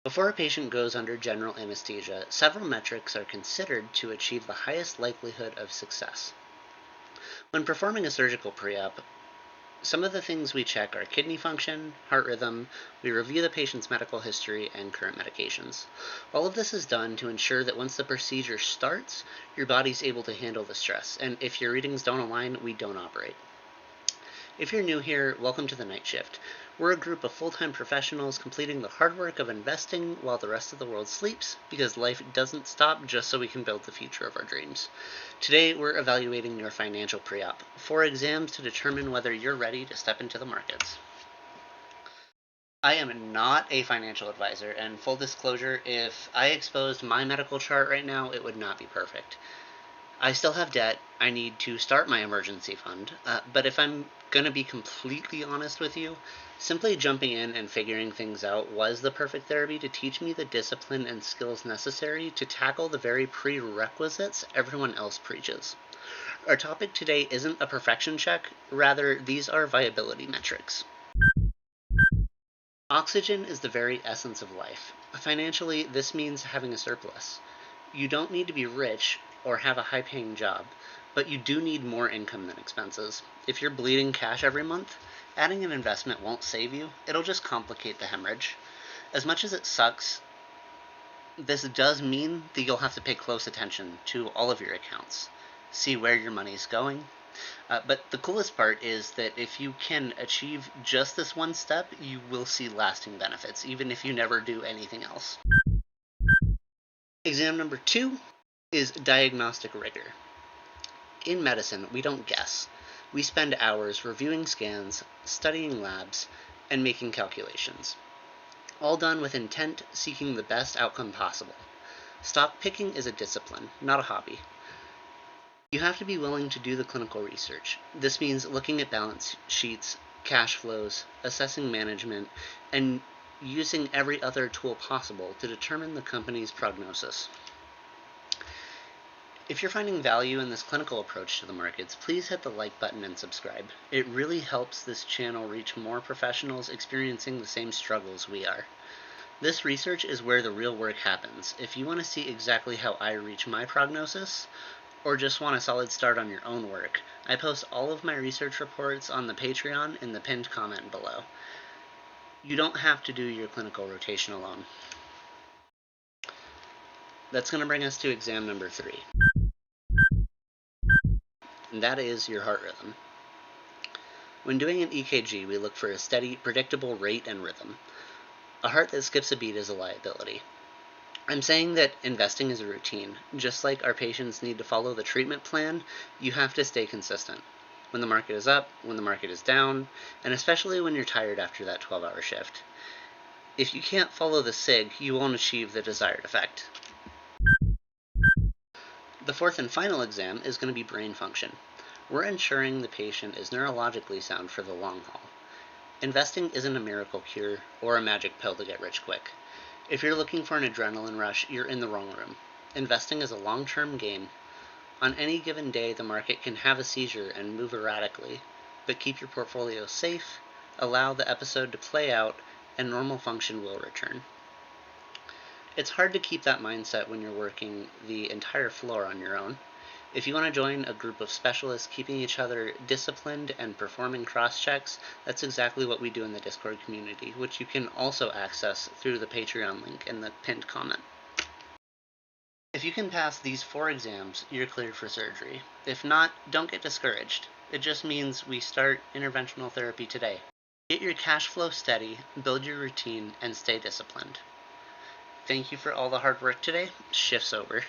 Before a patient goes under general anesthesia, several metrics are considered to achieve the highest likelihood of success. When performing a surgical pre-op, some of the things we check are kidney function, heart rhythm, we review the patient's medical history, and current medications. All of this is done to ensure that once the procedure starts, your body's able to handle the stress, and if your readings don't align, we don't operate. If you're new here, welcome to the night shift. We're a group of full-time professionals completing the hard work of investing while the rest of the world sleeps, because life doesn't stop just so we can build the future of our dreams. Today, we're evaluating your financial pre-op, 4 exams to determine whether you're ready to step into the markets. I am not a financial advisor, and full disclosure, if I exposed my medical chart right now, it would not be perfect. I still have debt. I need to start my emergency fund. But if I'm going to be completely honest with you, simply jumping in and figuring things out was the perfect therapy to teach me the discipline and skills necessary to tackle the very prerequisites everyone else preaches. Our topic today isn't a perfection check, rather, these are viability metrics. Oxygen is the very essence of life. Financially, this means having a surplus. You don't need to be rich or have a high-paying job, but you do need more income than expenses. If you're bleeding cash every month, adding an investment won't save you, it'll just complicate the hemorrhage. As much as it sucks, this does mean that you'll have to pay close attention to all of your accounts, see where your money's going. But the coolest part is that if you can achieve just this one step, you will see lasting benefits, even if you never do anything else. Exam number 2 is diagnostic rigor. In medicine, we don't guess. We spend hours reviewing scans, studying labs, and making calculations. All done with intent, seeking the best outcome possible. Stock picking is a discipline, not a hobby. You have to be willing to do the clinical research. This means looking at balance sheets, cash flows, assessing management, and using every other tool possible to determine the company's prognosis. If you're finding value in this clinical approach to the markets, please hit the like button and subscribe. It really helps this channel reach more professionals experiencing the same struggles we are. This research is where the real work happens. If you want to see exactly how I reach my prognosis, or just want a solid start on your own work, I post all of my research reports on the Patreon in the pinned comment below. You don't have to do your clinical rotation alone. That's going to bring us to exam number 3. And that is your heart rhythm. When doing an EKG, we look for a steady, predictable rate and rhythm. A heart that skips a beat is a liability. I'm saying that investing is a routine. Just like our patients need to follow the treatment plan, you have to stay consistent. When the market is up, when the market is down, and especially when you're tired after that 12-hour shift. If you can't follow the SIG, you won't achieve the desired effect. The 4th and final exam is going to be brain function. We're ensuring the patient is neurologically sound for the long haul. Investing isn't a miracle cure or a magic pill to get rich quick. If you're looking for an adrenaline rush, you're in the wrong room. Investing is a long-term game. On any given day, the market can have a seizure and move erratically, but keep your portfolio safe, allow the episode to play out, and normal function will return. It's hard to keep that mindset when you're working the entire floor on your own. If you want to join a group of specialists keeping each other disciplined and performing cross-checks, that's exactly what we do in the Discord community, which you can also access through the Patreon link in the pinned comment. If you can pass these 4 exams, you're cleared for surgery. If not, don't get discouraged. It just means we start interventional therapy today. Get your cash flow steady, build your routine, and stay disciplined. Thank you for all the hard work today. Shift's over.